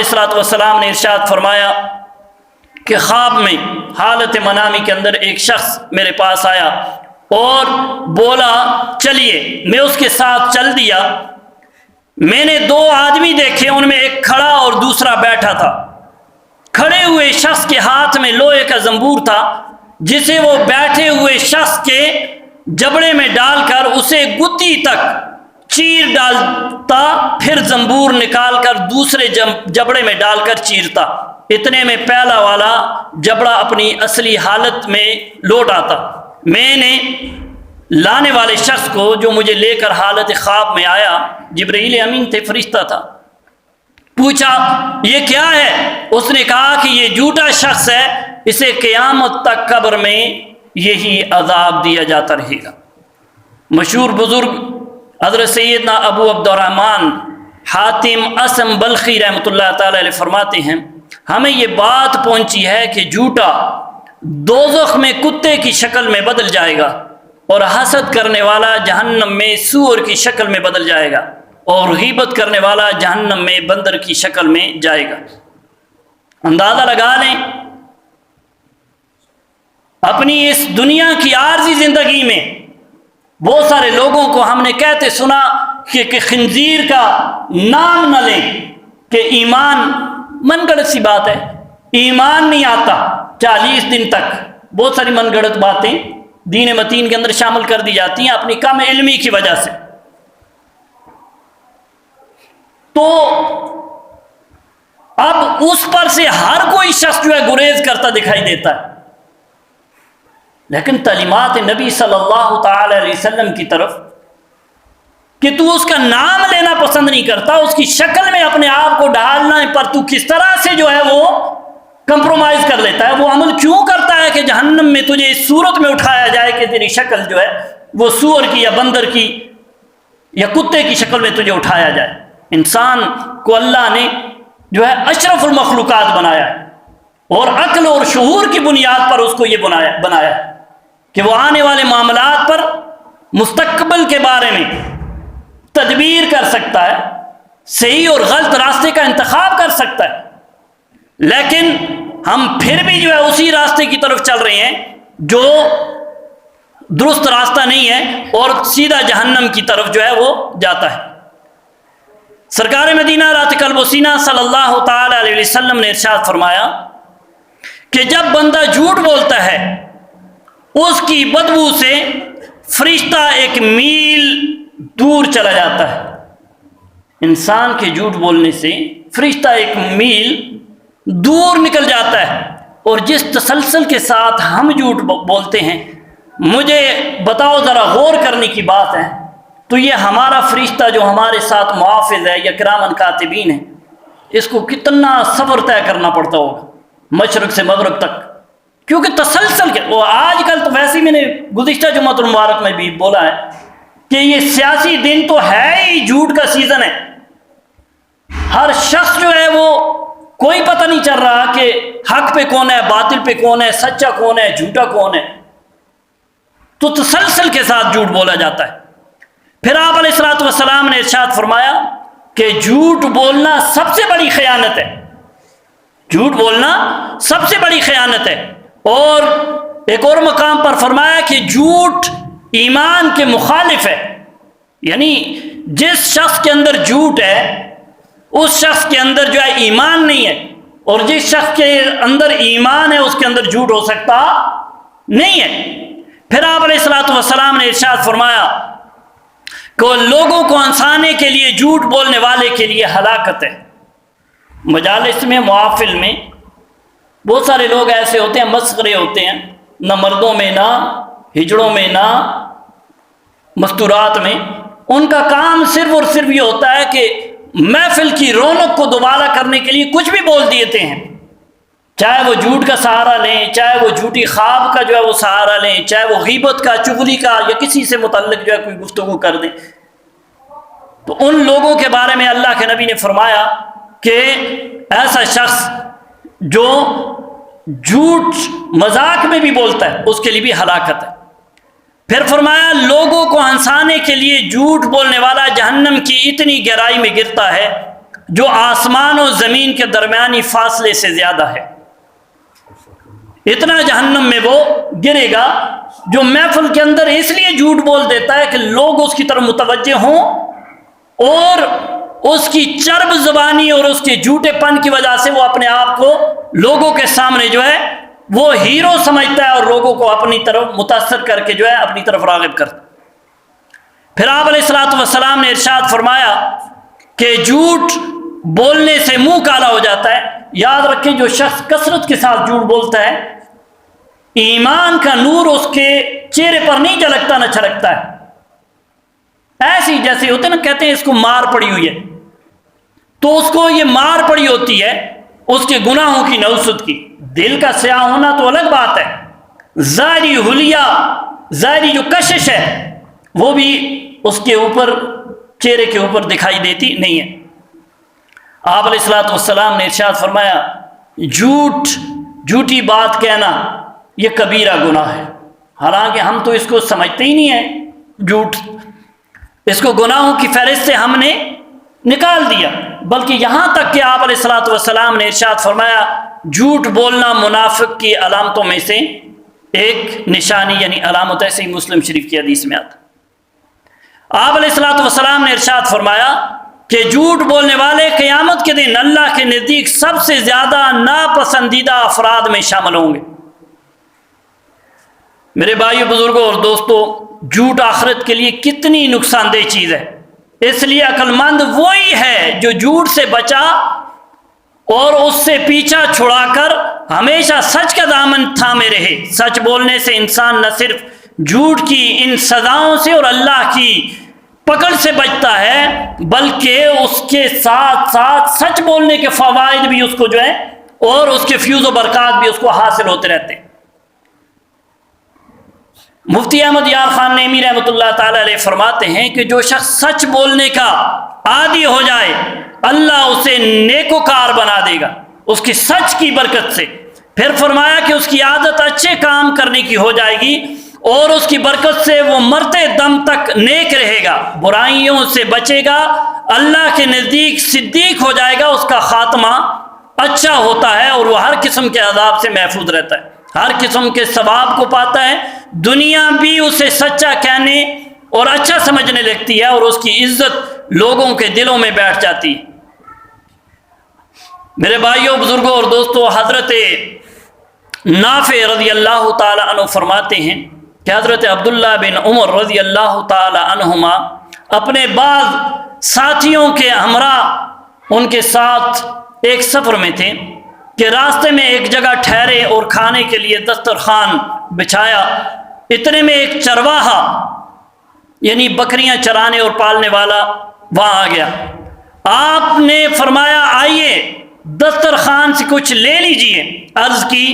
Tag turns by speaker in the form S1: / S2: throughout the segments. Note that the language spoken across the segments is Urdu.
S1: الصلوۃ والسلام نے ارشاد فرمایا کہ خواب میں حالت منامی کے اندر ایک شخص میرے پاس آیا اور بولا چلیے، میں اس کے ساتھ چل دیا۔ میں نے دو آدمی دیکھے، ان میں ایک کھڑا اور دوسرا بیٹھا تھا۔ کھڑے ہوئے شخص کے ہاتھ میں لوہے کا زنبور تھا جسے وہ بیٹھے ہوئے شخص کے جبڑے میں ڈال کر اسے گتی تک چیر ڈالتا، پھر زنبور نکال کر دوسرے جبڑے میں ڈال کر چیرتا۔ اتنے میں پہلا والا جبڑا اپنی اصلی حالت میں لوٹ آتا۔ میں نے لانے والے شخص کو، جو مجھے لے کر حالت خواب میں آیا، جبرائیل امین تھے، فرشتہ تھا، پوچھا یہ کیا ہے؟ اس نے کہا کہ یہ جھوٹا شخص ہے، اسے قیامت تک قبر میں یہی عذاب دیا جاتا رہے گا۔ مشہور بزرگ حضرت سیدنا ابو عبد الرحمن حاتم اسم بلخی رحمۃ اللہ تعالی علیہ فرماتے ہیں، ہمیں یہ بات پہنچی ہے کہ جھوٹا دوزخ میں کتے کی شکل میں بدل جائے گا، اور حسد کرنے والا جہنم میں سور کی شکل میں بدل جائے گا، اور غیبت کرنے والا جہنم میں بندر کی شکل میں جائے گا۔ اندازہ لگا لیں، اپنی اس دنیا کی عارضی زندگی میں بہت سارے لوگوں کو ہم نے کہتے سنا کہ خنزیر کا نام نہ لیں کہ ایمان، من گڑت سی بات ہے، ایمان نہیں آتا 40 دن تک۔ بہت ساری من گڑت باتیں دین متین کے اندر شامل کر دی جاتی ہیں اپنی کم علمی کی وجہ سے۔ تو اب اس پر سے ہر کوئی شخص جو ہے گریز کرتا دکھائی دیتا ہے، لیکن تعلیمات نبی صلی اللہ تعالی علیہ وسلم کی طرف کہ تو اس کا نام لینا پسند نہیں کرتا، اس کی شکل میں اپنے آپ کو ڈالنا پر تو کس طرح سے جو ہے وہ کمپرومائز کر لیتا ہے، وہ عمل کیوں کرتا ہے کہ جہنم میں تجھے اس صورت میں اٹھایا جائے کہ تیری شکل جو ہے وہ سور کی یا بندر کی یا کتے کی شکل میں تجھے اٹھایا جائے۔ انسان کو اللہ نے جو ہے اشرف المخلوقات بنایا ہے، اور عقل اور شعور کی بنیاد پر اس کو یہ بنایا ہے کہ وہ آنے والے معاملات پر مستقبل کے بارے میں تدبیر کر سکتا ہے، صحیح اور غلط راستے کا انتخاب کر سکتا ہے۔ لیکن ہم پھر بھی جو ہے اسی راستے کی طرف چل رہے ہیں جو درست راستہ نہیں ہے، اور سیدھا جہنم کی طرف جو ہے وہ جاتا ہے۔ سرکار مدینہ رات قلب و سینہ صلی اللہ تعالی علیہ وسلم نے ارشاد فرمایا کہ جب بندہ جھوٹ بولتا ہے، اس کی بدبو سے فرشتہ 1 میل دور چلا جاتا ہے۔ انسان کے جھوٹ بولنے سے فرشتہ 1 میل دور نکل جاتا ہے، اور جس تسلسل کے ساتھ ہم جھوٹ بولتے ہیں، مجھے بتاؤ ذرا، غور کرنے کی بات ہے، تو یہ ہمارا فرشتہ جو ہمارے ساتھ محافظ ہے یا کرامن کاتبین ہے، اس کو کتنا سفر طے کرنا پڑتا ہوگا مشرق سے مغرب تک، کیونکہ تسلسل کے وہ آج کل تو ویسے ہی میں نے گزشتہ جمعۃ المبارک میں بھی بولا ہے کہ یہ سیاسی دن تو ہے ہی جھوٹ کا سیزن ہے۔ ہر شخص جو ہے وہ کوئی پتہ نہیں چل رہا کہ حق پہ کون ہے، باطل پہ کون ہے، سچا کون ہے، جھوٹا کون ہے، تو تسلسل کے ساتھ جھوٹ بولا جاتا ہے۔ پھر آپ علیہ الصلوۃ والسلام نے ارشاد فرمایا کہ جھوٹ بولنا سب سے بڑی خیانت ہے، جھوٹ بولنا سب سے بڑی خیانت ہے، اور ایک اور مقام پر فرمایا کہ جھوٹ ایمان کے مخالف ہے، یعنی جس شخص کے اندر جھوٹ ہے اس شخص کے اندر جو ہے ایمان نہیں ہے، اور جس شخص کے اندر ایمان ہے اس کے اندر جھوٹ ہو سکتا نہیں ہے۔ پھر آپ علیہ الصلوۃ والسلام نے ارشاد فرمایا کہ لوگوں کو ہنسانے کے لیے جھوٹ بولنے والے کے لیے ہلاکت ہے۔ مجالس میں، محافل میں بہت سارے لوگ ایسے ہوتے ہیں، مسخرے ہوتے ہیں، نہ مردوں میں، نہ ہجڑوں میں، نہ مستورات میں، ان کا کام صرف اور صرف یہ ہوتا ہے کہ محفل کی رونق کو دوبارہ کرنے کے لیے کچھ بھی بول دیتے ہیں، چاہے وہ جھوٹ کا سہارا لیں، چاہے وہ جھوٹی خواب کا جو ہے وہ سہارا لیں، چاہے وہ غیبت کا، چغلی کا، یا کسی سے متعلق جو ہے کوئی گفتگو کر دیں۔ تو ان لوگوں کے بارے میں اللہ کے نبی نے فرمایا کہ ایسا شخص جو جھوٹ مذاق میں بھی بولتا ہے اس کے لیے بھی ہلاکت ہے۔ پھر فرمایا لوگوں کو ہنسانے کے لیے جھوٹ بولنے والا جہنم کی اتنی گہرائی میں گرتا ہے جو آسمان و زمین کے درمیانی فاصلے سے زیادہ ہے، اتنا جہنم میں وہ گرے گا جو محفل کے اندر اس لیے جھوٹ بول دیتا ہے کہ لوگ اس کی طرف متوجہ ہوں، اور اس کی چرب زبانی اور اس کے جھوٹے پن کی وجہ سے وہ اپنے آپ کو لوگوں کے سامنے جو ہے وہ ہیرو سمجھتا ہے اور لوگوں کو اپنی طرف متاثر کر کے جو ہے اپنی طرف راغب کرتا ہے۔ پھر آپ علیہ الصلوۃ والسلام نے ارشاد فرمایا کہ جھوٹ بولنے سے منہ کالا ہو جاتا ہے۔ یاد رکھیں جو شخص کثرت کے ساتھ جھوٹ بولتا ہے، ایمان کا نور اس کے چہرے پر نہیں جھلکتا نہ چھلکتا ہے، ایسی جیسے ہوتے نا، کہتے ہیں اس کو مار پڑی ہوئی ہے، تو اس کو یہ مار پڑی ہوتی ہے اس کے گناہوں کی نوسط کی۔ دل کا سیاہ ہونا تو الگ بات ہے، ظاہری حلیہ، ظاہری جو کشش ہے وہ بھی اس کے اوپر، چہرے کے اوپر دکھائی دیتی نہیں ہے۔ آپ علیہ الصلوۃ والسلام نے ارشاد فرمایا جھوٹی بات کہنا یہ کبیرہ گناہ ہے، حالانکہ ہم تو اس کو سمجھتے ہی نہیں ہیں، جھوٹ اس کو گناہوں کی فہرست سے ہم نے نکال دیا، بلکہ یہاں تک کہ آپ علیہ الصلوۃ والسلام نے ارشاد فرمایا جھوٹ بولنا منافق کی علامتوں میں سے ایک نشانی، یعنی علامت، ایسے ہی مسلم شریف کی حدیث میں آتا۔ آپ علیہ الصلوۃ والسلام نے ارشاد فرمایا کہ جھوٹ بولنے والے قیامت کے دن اللہ کے نزدیک سب سے زیادہ ناپسندیدہ افراد میں شامل ہوں گے۔ میرے بھائیو، بزرگوں اور دوستو، جھوٹ آخرت کے لیے کتنی نقصان دہ چیز ہے، اس لیے عقل مند وہی ہے جو جھوٹ سے بچا اور اس سے پیچھا چھڑا کر ہمیشہ سچ کا دامن تھامے رہے۔ سچ بولنے سے انسان نہ صرف جھوٹ کی ان سزاؤں سے اور اللہ کی پکڑ سے بچتا ہے، بلکہ اس کے ساتھ ساتھ سچ بولنے کے فوائد بھی اس کو جو ہے اور اس کے فیوز و برکات بھی اس کو حاصل ہوتے رہتے ہیں۔ مفتی احمد یار خان نعیمی رحمۃ اللہ تعالی علیہ فرماتے ہیں کہ جو شخص سچ بولنے کا عادی ہو جائے اللہ اسے نیکوکار بنا دے گا اس کی سچ کی برکت سے۔ پھر فرمایا کہ اس کی عادت اچھے کام کرنے کی ہو جائے گی اور اس کی برکت سے وہ مرتے دم تک نیک رہے گا، برائیوں سے بچے گا، اللہ کے نزدیک صدیق ہو جائے گا، اس کا خاتمہ اچھا ہوتا ہے اور وہ ہر قسم کے عذاب سے محفوظ رہتا ہے، ہر قسم کے ثواب کو پاتا ہے، دنیا بھی اسے سچا کہنے اور اچھا سمجھنے لگتی ہے اور اس کی عزت لوگوں کے دلوں میں بیٹھ جاتی ہے۔ میرے بھائیوں، بزرگوں اور دوستوں، حضرت نافع رضی اللہ تعالی عنہ فرماتے ہیں کہ حضرت عبداللہ بن عمر رضی اللہ تعالی عنہما اپنے بعض ساتھیوں کے ہمراہ ان کے ساتھ ایک سفر میں تھے کہ راستے میں ایک جگہ ٹھہرے اور کھانے کے لیے دسترخوان بچھایا۔ اتنے میں ایک چرواہا یعنی بکریاں چرانے اور پالنے والا وہاں آ گیا۔ آپ نے فرمایا آئیے دسترخوان سے کچھ لے لیجئے۔ عرض کی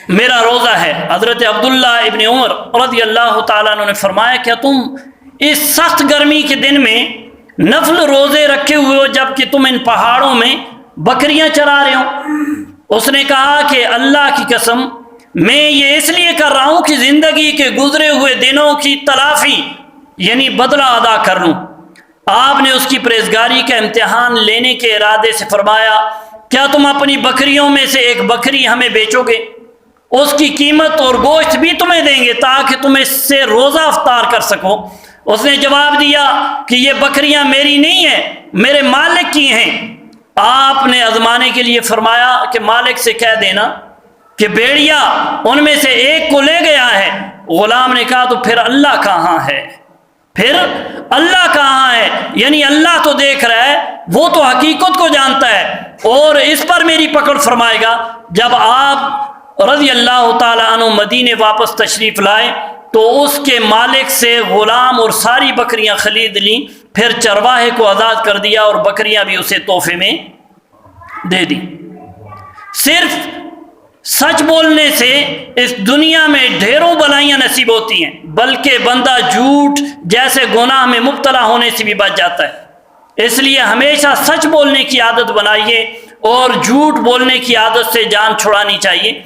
S1: میرا روزہ ہے۔ حضرت عبداللہ ابن عمر رضی اللہ تعالیٰ عنہ نے فرمایا کیا تم اس سخت گرمی کے دن میں نفل روزے رکھے ہوئے ہو جبکہ تم ان پہاڑوں میں بکریاں چرا رہے ہو؟ اس نے کہا کہ اللہ کی قسم میں یہ اس لیے کر رہا ہوں کہ زندگی کے گزرے ہوئے دنوں کی تلافی یعنی بدلہ ادا کر لوں۔ آپ نے اس کی پرہیزگاری کا امتحان لینے کے ارادے سے فرمایا کیا تم اپنی بکریوں میں سے ایک بکری ہمیں بیچو گے؟ اس کی قیمت اور گوشت بھی تمہیں دیں گے تاکہ تم اس سے روزہ افطار کر سکو۔ اس نے جواب دیا کہ یہ بکریاں میری نہیں ہیں، میرے مالک کی ہیں۔ آپ نے آزمانے کے لیے فرمایا کہ مالک سے کہہ دینا کہ بھیڑیا ان میں سے ایک کو لے گیا ہے۔ غلام نے کہا تو پھر اللہ کہاں ہے؟ پھر اللہ کہاں ہے؟ یعنی اللہ تو دیکھ رہا ہے، وہ تو حقیقت کو جانتا ہے اور اس پر میری پکڑ فرمائے گا۔ جب آپ رضی اللہ تعالیٰ عنہ مدینے واپس تشریف لائے تو اس کے مالک سے غلام اور ساری بکریاں خرید لیں، پھر چرواہے کو آزاد کر دیا اور بکریاں بھی اسے تحفے میں دے دی۔ صرف سچ بولنے سے اس دنیا میں ڈھیروں بلائیاں نصیب ہوتی ہیں، بلکہ بندہ جھوٹ جیسے گناہ میں مبتلا ہونے سے بھی بچ جاتا ہے۔ اس لیے ہمیشہ سچ بولنے کی عادت بنائیے اور جھوٹ بولنے کی عادت سے جان چھڑانی چاہیے۔